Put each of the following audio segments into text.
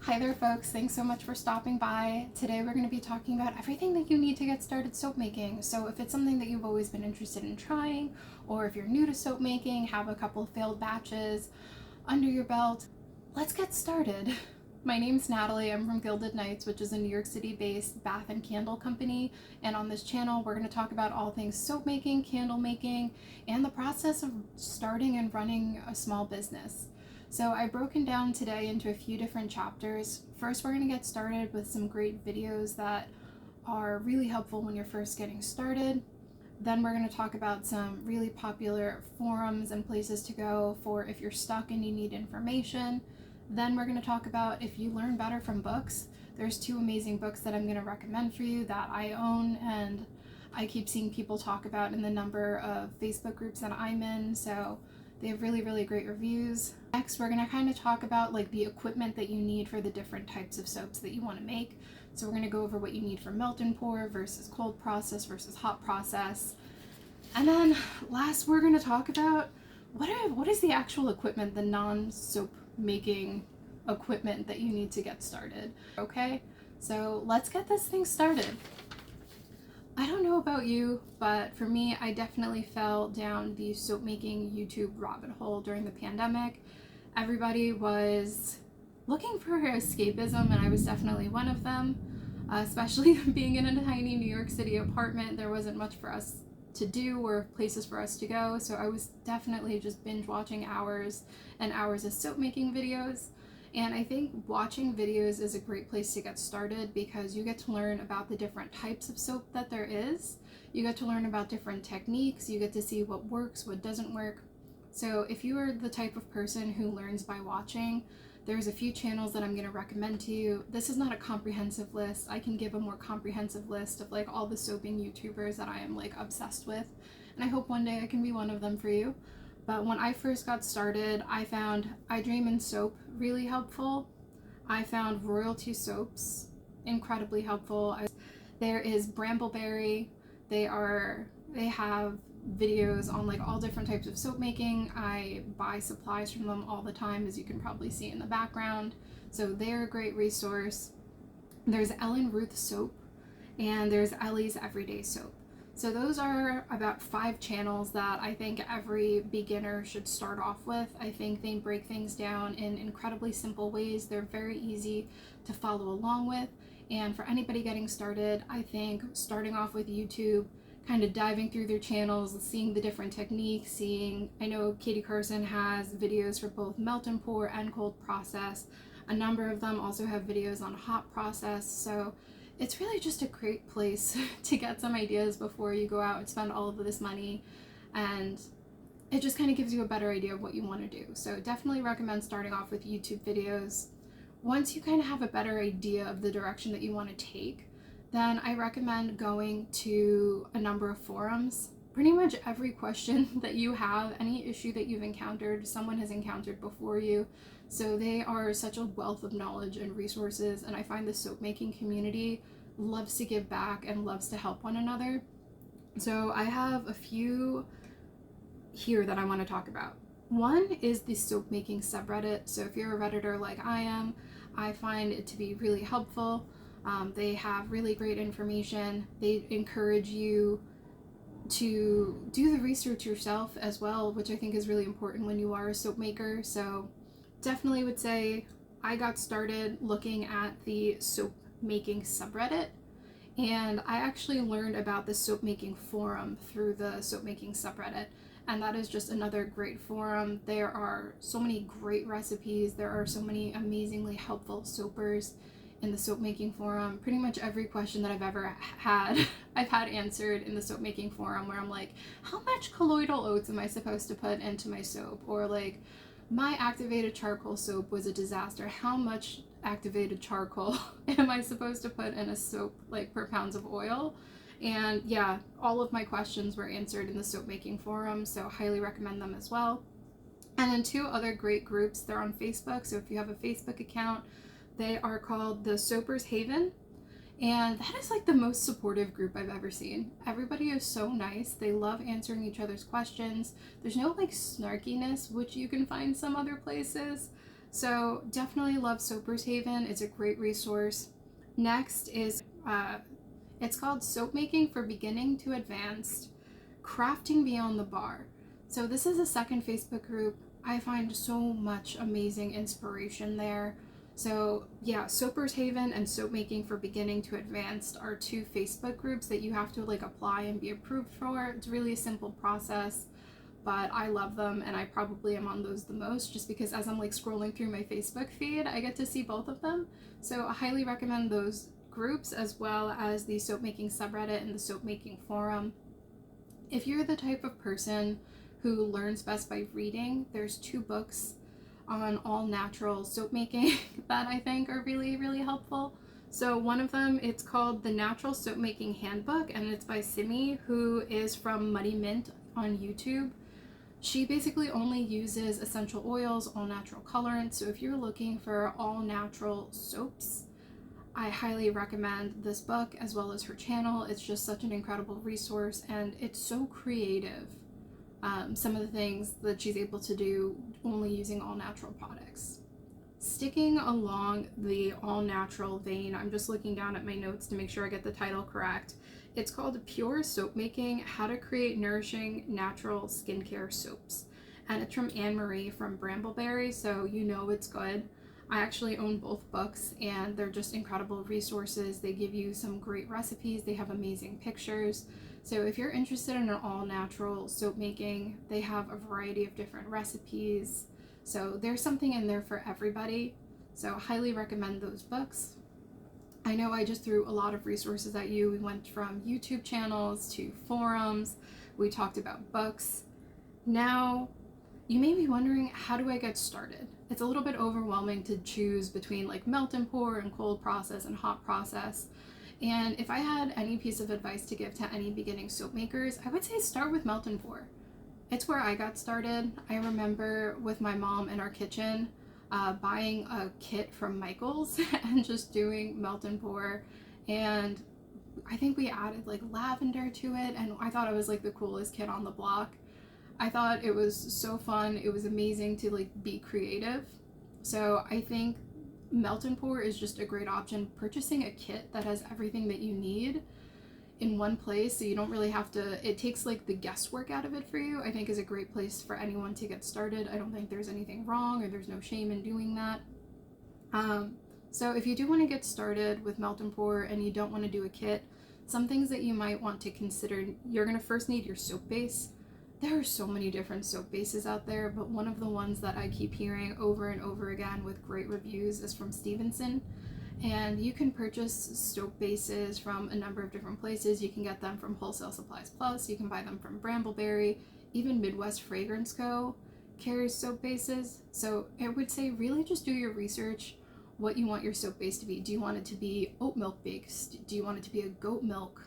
Hi there folks, thanks so much for stopping by. Today we're going to be talking about everything that you need to get started soap making. So if it's something that you've always been interested in trying, or if you're new to soap making, have a couple failed batches under your belt, let's get started. My name's Natalie, I'm from Gilded Nights, which is a New York City based bath and candle company, and on this channel we're going to talk about all things soap making, candle making, and the process of starting and running a small business. So I've broken down today into a few different chapters. First, we're going to get started with some great videos that are really helpful when you're first getting started. Then we're going to talk about some really popular forums and places to go for if you're stuck and you need information. Then we're going to talk about if you learn better from books. There's two amazing books that I'm going to recommend for you that I own and I keep seeing people talk about in the number of Facebook groups that I'm in, so they have really, really great reviews. Next, we're going to kind of talk about like the equipment that you need for the different types of soaps that you want to make. So we're going to go over what you need for melt and pour versus cold process versus hot process. And then last, we're going to talk about what is the actual equipment, the non-soap making equipment that you need to get started. Okay, so let's get this thing started. I don't know about you, but for me, I definitely fell down the soap making YouTube rabbit hole during the pandemic. Everybody was looking for escapism, and I was definitely one of them. Especially being in a tiny New York City apartment, there wasn't much for us to do or places for us to go, so I was definitely just binge watching hours and hours of soap making videos. And I think watching videos is a great place to get started because you get to learn about the different types of soap that there is. You get to learn about different techniques. You get to see what works, what doesn't work. So if you are the type of person who learns by watching, there's a few channels that I'm going to recommend to you. This is not a comprehensive list. I can give a more comprehensive list of like all the soaping YouTubers that I am like obsessed with. And I hope one day I can be one of them for you. But when I first got started, I found I Dream in Soap really helpful. I found Royalty Soaps incredibly helpful. There is Brambleberry. They have videos on like all different types of soap making. I buy supplies from them all the time, as you can probably see in the background. So they're a great resource. There's Ellen Ruth Soap, and there's Ellie's Everyday Soap. So those are about 5 channels that I think every beginner should start off with. I think they break things down in incredibly simple ways. They're very easy to follow along with. And for anybody getting started, I think starting off with YouTube, kind of diving through their channels, seeing the different techniques, I know Katie Carson has videos for both melt and pour and cold process. A number of them also have videos on hot process. So it's really just a great place to get some ideas before you go out and spend all of this money, and it just kind of gives you a better idea of what you want to do. So definitely recommend starting off with YouTube videos. Once you kind of have a better idea of the direction that you want to take, then I recommend going to a number of forums. Pretty much every question that you have, any issue that you've encountered, someone has encountered before you. So they are such a wealth of knowledge and resources, and I find the soap making community loves to give back and loves to help one another. So I have a few here that I want to talk about. One is the soap making subreddit. So if you're a Redditor like I am, I find it to be really helpful. They have really great information. They encourage you to do the research yourself as well, which I think is really important when you are a soap maker. So definitely would say I got started looking at the soap making subreddit, and I actually learned about the soap making forum through the soap making subreddit, and that is just another great forum. There are so many great recipes. There are so many amazingly helpful soapers in the soap making forum. Pretty much every question that I've ever had, I've had answered in the soap making forum, where I'm like, how much colloidal oats am I supposed to put into my soap? Or like, my activated charcoal soap was a disaster. How much activated charcoal am I supposed to put in a soap, like per pounds of oil? And yeah, all of my questions were answered in the soap making forum, so highly recommend them as well. And then 2 other great groups, they're on Facebook. So if you have a Facebook account, they are called the Soapers Haven, and that is like the most supportive group I've ever seen. Everybody is so nice. They love answering each other's questions. There's no like snarkiness, which you can find some other places. So definitely love Soapers Haven. It's a great resource. Next is it's called Soap Making for Beginning to Advanced, Crafting Beyond the Bar. So this is a second Facebook group. I find so much amazing inspiration there. So yeah, Soapers Haven and Soap Making for Beginning to Advanced are two Facebook groups that you have to like apply and be approved for. It's really a simple process, but I love them, and I probably am on those the most just because as I'm like scrolling through my Facebook feed, I get to see both of them. So I highly recommend those groups as well as the soap making subreddit and the soap making forum. If you're the type of person who learns best by reading, there's two books on all natural soap making that I think are really, really helpful. So one of them, it's called The Natural Soap Making Handbook, and it's by Simi, who is from Muddy Mint on YouTube. She basically only uses essential oils, all natural colorants. So if you're looking for all natural soaps, I highly recommend this book as well as her channel. It's just such an incredible resource, and it's so creative. Some of the things that she's able to do only using all natural products. Sticking along the all natural vein, I'm just looking down at my notes to make sure I get the title correct. It's called Pure Soap Making: How to Create Nourishing Natural Skincare Soaps. And it's from Anne Marie from Brambleberry, so you know it's good. I actually own both books, and they're just incredible resources. They give you some great recipes, they have amazing pictures. So if you're interested in an all natural soap making, they have a variety of different recipes. So there's something in there for everybody. So highly recommend those books. I know I just threw a lot of resources at you. We went from YouTube channels to forums. We talked about books. Now, you may be wondering, how do I get started? It's a little bit overwhelming to choose between like melt and pour and cold process and hot process. And if I had any piece of advice to give to any beginning soap makers, I would say start with melt and pour. It's where I got started. I remember with my mom in our kitchen, buying a kit from Michael's and just doing melt and pour. And I think we added like lavender to it, and I thought I was like the coolest kid on the block. I thought it was so fun. It was amazing to like be creative. So I think melt and pour is just a great option. Purchasing a kit that has everything that you need in one place, so you don't really have to, it takes like the guesswork out of it for you, I think is a great place for anyone to get started. I don't think there's anything wrong or there's no shame in doing that. So if you do want to get started with melt and pour and you don't want to do a kit, some things that you might want to consider: you're going to first need your soap base. There are so many different soap bases out there, but one of the ones that I keep hearing over and over again with great reviews is from Stephenson. And you can purchase soap bases from a number of different places. You can get them from Wholesale Supplies Plus, you can buy them from Brambleberry, even Midwest Fragrance Co. carries soap bases. So I would say really just do your research, what you want your soap base to be. Do you want it to be oat milk based? Do you want it to be a goat milk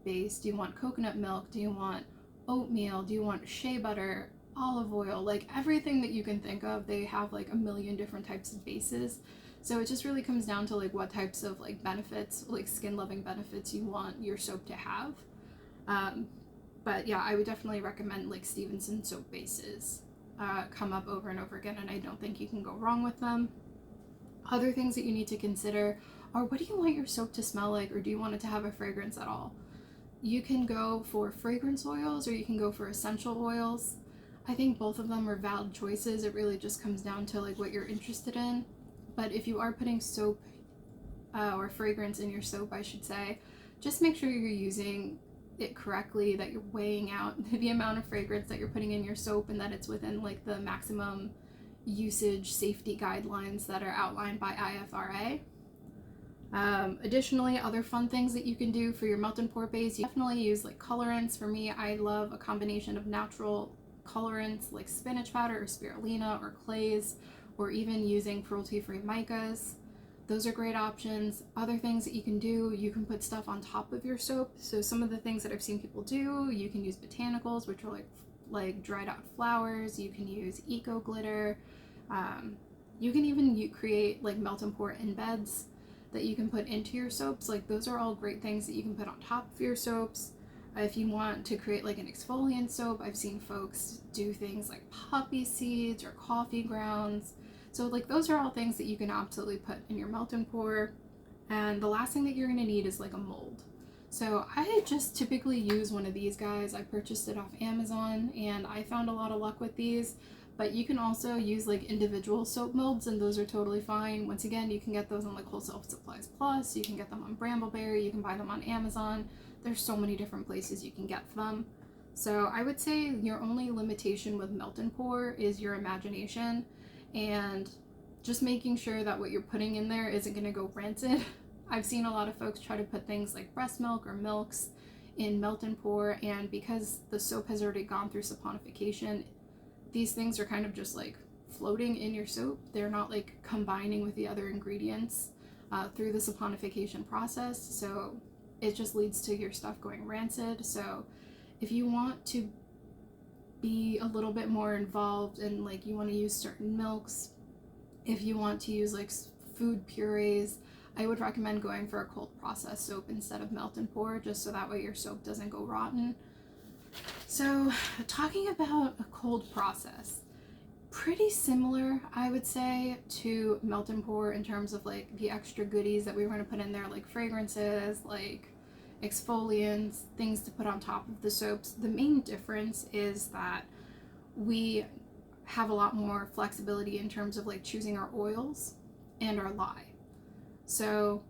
base? Do you want coconut milk? Do you want oatmeal? Do you want shea butter, olive oil? Like everything that you can think of, they have like a million different types of bases. So it just really comes down to like what types of like benefits, like skin loving benefits, you want your soap to have. But yeah, I would definitely recommend like Stephenson soap bases. Come up over and over again, and I don't think you can go wrong with them. Other things that you need to consider are, what do you want your soap to smell like, or do you want it to have a fragrance at all? You can go for fragrance oils or you can go for essential oils. I think both of them are valid choices. It really just comes down to like what you're interested in. But if you are putting soap or fragrance in your soap, I should say, just make sure you're using it correctly, that you're weighing out the amount of fragrance that you're putting in your soap, and that it's within like the maximum usage safety guidelines that are outlined by IFRA. Additionally, other fun things that you can do for your melt and pour base, you definitely use like colorants. For me, I love a combination of natural colorants like spinach powder or spirulina or clays, or even using cruelty-free micas. Those are great options. Other things that you can do, you can put stuff on top of your soap. So some of the things that I've seen people do, you can use botanicals, which are like dried out flowers. You can use eco glitter. You can even create like melt and pour embeds that you can put into your soaps. Like those are all great things that you can put on top of your soaps. If you want to create like an exfoliant soap, I've seen folks do things like poppy seeds or coffee grounds. So like those are all things that you can absolutely put in your melt and pour. And the last thing that you're going to need is like a mold. So I just typically use one of these guys. I purchased it off Amazon and I found a lot of luck with these. But you can also use like individual soap molds, and those are totally fine. Once again, you can get those on like Wholesale Supplies Plus, you can get them on Brambleberry, you can buy them on Amazon. There's so many different places you can get them. So I would say your only limitation with melt and pour is your imagination, and just making sure that what you're putting in there isn't going to go rancid. I've seen a lot of folks try to put things like breast milk or milks in melt and pour, and because the soap has already gone through saponification, these things are kind of just like floating in your soap. They're not like combining with the other ingredients through the saponification process, so it just leads to your stuff going rancid. So if you want to be a little bit more involved and like you want to use certain milks, if you want to use like food purees, I would recommend going for a cold process soap instead of melt and pour, just so that way your soap doesn't go rotten. So talking about a cold process, pretty similar, I would say, to melt and pour in terms of like the extra goodies that we were going to put in there, like fragrances, like exfoliants, things to put on top of the soaps. The main difference is that we have a lot more flexibility in terms of like choosing our oils and our lye. So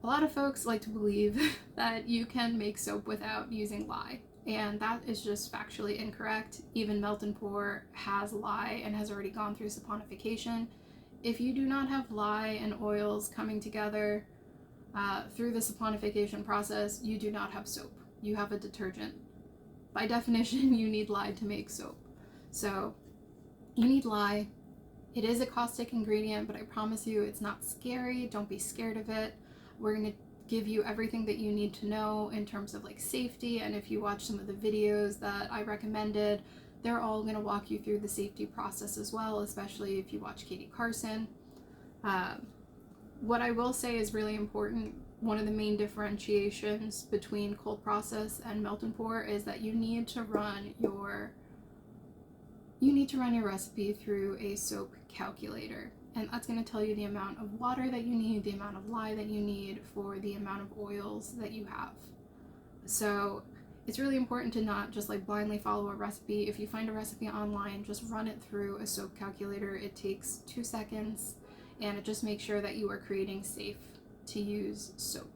a lot of folks like to believe that you can make soap without using lye, and that is just factually incorrect. Even melt and pour has lye and has already gone through saponification. If you do not have lye and oils coming together through the saponification process, you do not have soap. You have a detergent. By definition, you need lye to make soap. So you need lye. It is a caustic ingredient, but I promise you it's not scary. Don't be scared of it. We're going to give you everything that you need to know in terms of like safety, and if you watch some of the videos that I recommended, they're all going to walk you through the safety process as well, especially if you watch Katie Carson. What I will say is really important, one of the main differentiations between cold process and melt and pour is that you need to run your recipe through a soap calculator. And that's going to tell you the amount of water that you need, the amount of lye that you need for the amount of oils that you have. So it's really important to not just like blindly follow a recipe. If you find a recipe online, just run it through a soap calculator. It takes 2 seconds, and it just makes sure that you are creating safe to use soap.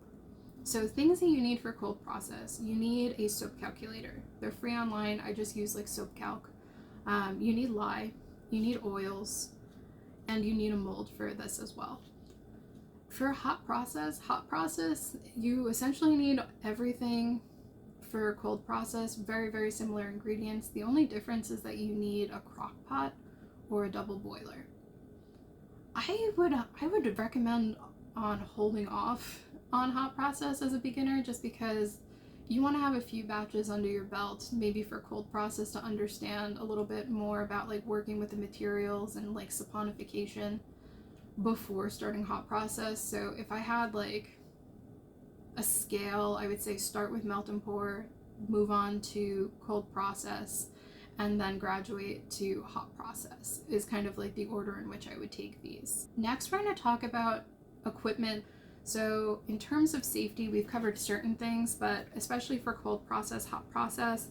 So things that you need for cold process, you need a soap calculator. They're free online. I just use like Soap Calc. You need lye, you need oils, and you need a mold for this as well. For hot process, you essentially need everything for cold process, very, very similar ingredients. The only difference is that you need a crock pot or a double boiler. I would recommend on holding off on hot process as a beginner, just because you want to have a few batches under your belt, maybe for cold process, to understand a little bit more about like working with the materials and like saponification before starting hot process. So if I had like a scale, I would say start with melt and pour, move on to cold process, and then graduate to hot process is kind of like the order in which I would take these. Next, we're going to talk about equipment. So in terms of safety, we've covered certain things, but especially for cold process, hot process,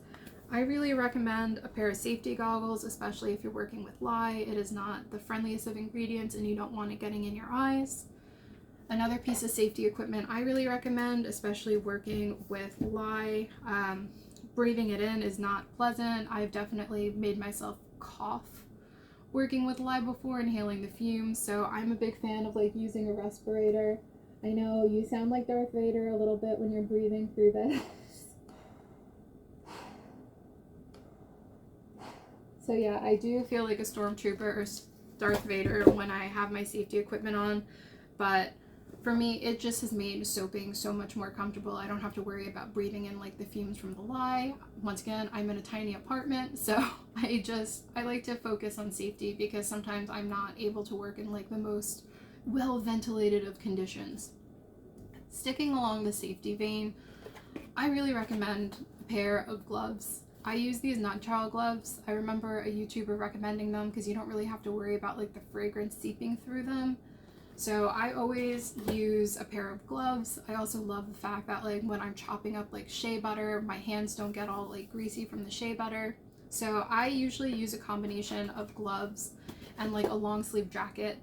I really recommend a pair of safety goggles, especially if you're working with lye. It is not the friendliest of ingredients and you don't want it getting in your eyes. Another piece of safety equipment I really recommend, especially working with lye, breathing it in is not pleasant. I've definitely made myself cough working with lye before, inhaling the fumes, so I'm a big fan of like using a respirator. I know you sound like Darth Vader a little bit when you're breathing through this. So yeah, I do feel like a stormtrooper or Darth Vader when I have my safety equipment on, but for me, it just has made soaping so much more comfortable. I don't have to worry about breathing in like the fumes from the lye. Once again, I'm in a tiny apartment, so I like to focus on safety, because sometimes I'm not able to work in like the most well ventilated of conditions. Sticking along the safety vein, I really recommend a pair of gloves. I use these nut trial gloves. I remember a YouTuber recommending them because you don't really have to worry about like the fragrance seeping through them. So I always use a pair of gloves. I also love the fact that like when I'm chopping up like shea butter, my hands don't get all like greasy from the shea butter. So I usually use a combination of gloves and like a long sleeve jacket.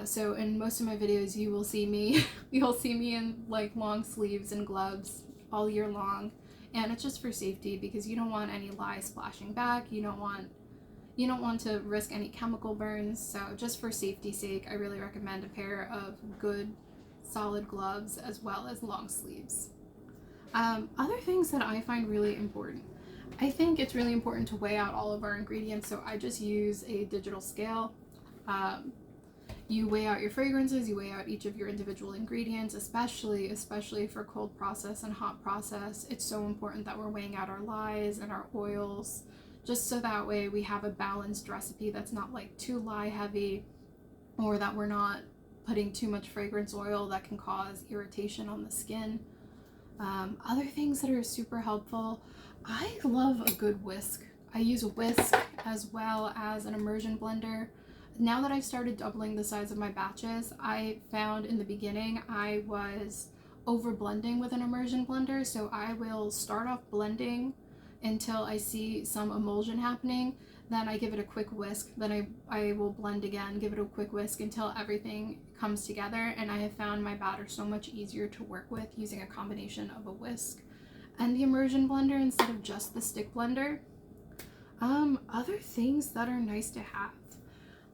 So in most of my videos you will see me you'll see me in like long sleeves and gloves all year long. And it's just for safety because you don't want any lye splashing back. You don't want to risk any chemical burns, so just for safety's sake, I really recommend a pair of good, solid gloves as well as long sleeves. Other things that I find really important. I think it's really important to weigh out all of our ingredients, so I just use a digital scale. You weigh out your fragrances, you weigh out each of your individual ingredients, especially for cold process and hot process. It's so important that we're weighing out our lyes and our oils, just so that way we have a balanced recipe that's not like too lye heavy, or that we're not putting too much fragrance oil that can cause irritation on the skin. Other things that are super helpful, I love a good whisk. I use a whisk as well as an immersion blender. Now that I've started doubling the size of my batches, I found in the beginning I was over blending with an immersion blender, so I will start off blending until I see some emulsion happening, then I give it a quick whisk, then I will blend again, give it a quick whisk until everything comes together, and I have found my batter so much easier to work with using a combination of a whisk and the immersion blender instead of just the stick blender. Other things that are nice to have.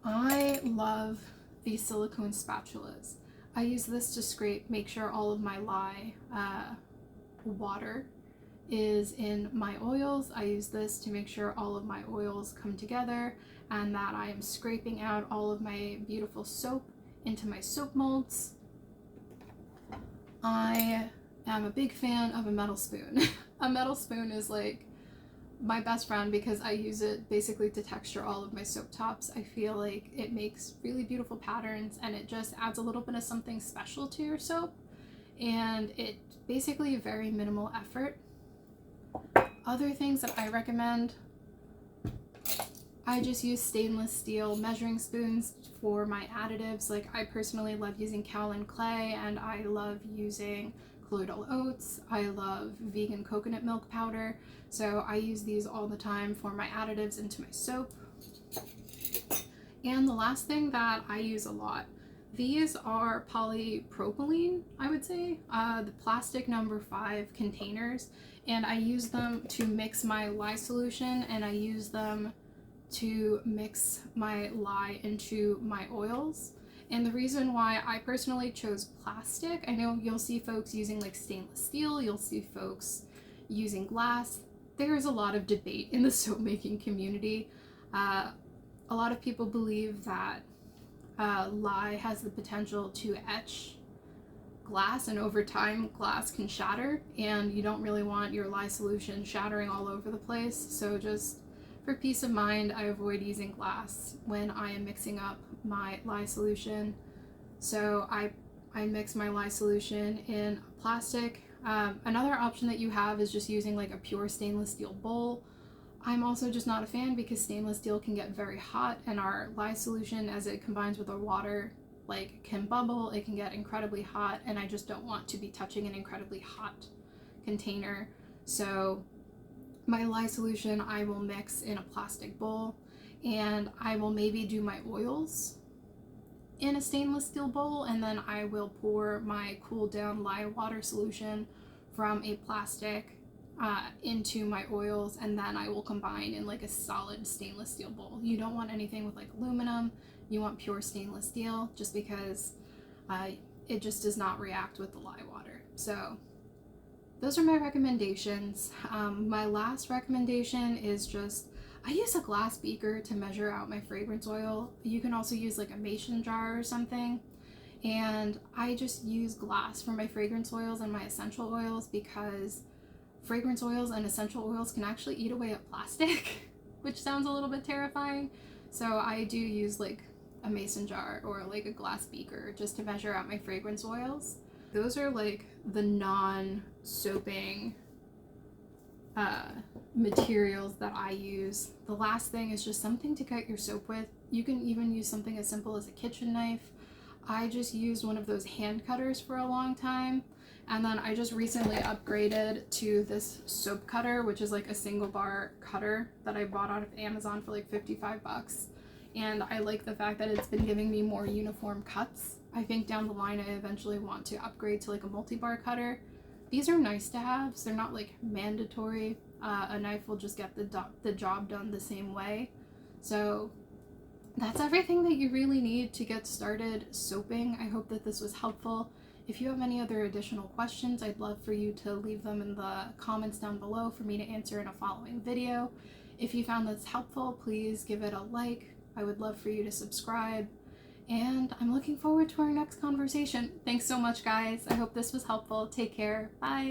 I love these silicone spatulas. I use this to make sure all of my lye water is in my oils. I use this to make sure all of my oils come together and that I am scraping out all of my beautiful soap into my soap molds. I am a big fan of a metal spoon. A metal spoon is like my best friend because I use it basically to texture all of my soap tops. I feel like it makes really beautiful patterns and it just adds a little bit of something special to your soap, and it's basically very minimal effort. Other things that I recommend, I just use stainless steel measuring spoons for my additives. Like I personally love using kaolin clay, and I love using colloidal oats. I love vegan coconut milk powder, so I use these all the time for my additives into my soap. And the last thing that I use a lot, these are polypropylene, I would say, the plastic number 5 containers, and I use them to mix my lye solution, and I use them to mix my lye into my oils. And the reason why I personally chose plastic, I know you'll see folks using like stainless steel, you'll see folks using glass. There's a lot of debate in the soap making community. A lot of people believe that lye has the potential to etch glass, and over time glass can shatter, and you don't really want your lye solution shattering all over the place. So just for peace of mind, I avoid using glass when I am mixing up my lye solution. So I mix my lye solution in plastic. Another option that you have is just using like a pure stainless steel bowl. I'm also just not a fan because stainless steel can get very hot, and our lye solution, as it combines with our water, like can bubble, it can get incredibly hot, and I just don't want to be touching an incredibly hot container. So my lye solution I will mix in a plastic bowl, and I will maybe do my oils in a stainless steel bowl, and then I will pour my cooled down lye water solution from a plastic into my oils, and then I will combine in like a solid stainless steel bowl. You don't want anything with like aluminum, you want pure stainless steel, just because it just does not react with the lye water. So those are my recommendations. My last recommendation is just, I use a glass beaker to measure out my fragrance oil. You can also use like a mason jar or something. And I just use glass for my fragrance oils and my essential oils because fragrance oils and essential oils can actually eat away at plastic, which sounds a little bit terrifying. So I do use like a mason jar or like a glass beaker just to measure out my fragrance oils. Those are like the non-soaping materials that I use. The last thing is just something to cut your soap with. You can even use something as simple as a kitchen knife. I just used one of those hand cutters for a long time, and then I just recently upgraded to this soap cutter, which is like a single bar cutter that I bought out of Amazon for like 55 bucks. And I like the fact that it's been giving me more uniform cuts. I think down the line I eventually want to upgrade to like a multi-bar cutter. These are nice to have, so they're not like mandatory. A knife will just get the job done the same way. So that's everything that you really need to get started soaping. I hope that this was helpful. If you have any other additional questions, I'd love for you to leave them in the comments down below for me to answer in a following video. If you found this helpful, please give it a like. I would love for you to subscribe. And I'm looking forward to our next conversation. Thanks so much, guys. I hope this was helpful. Take care. Bye.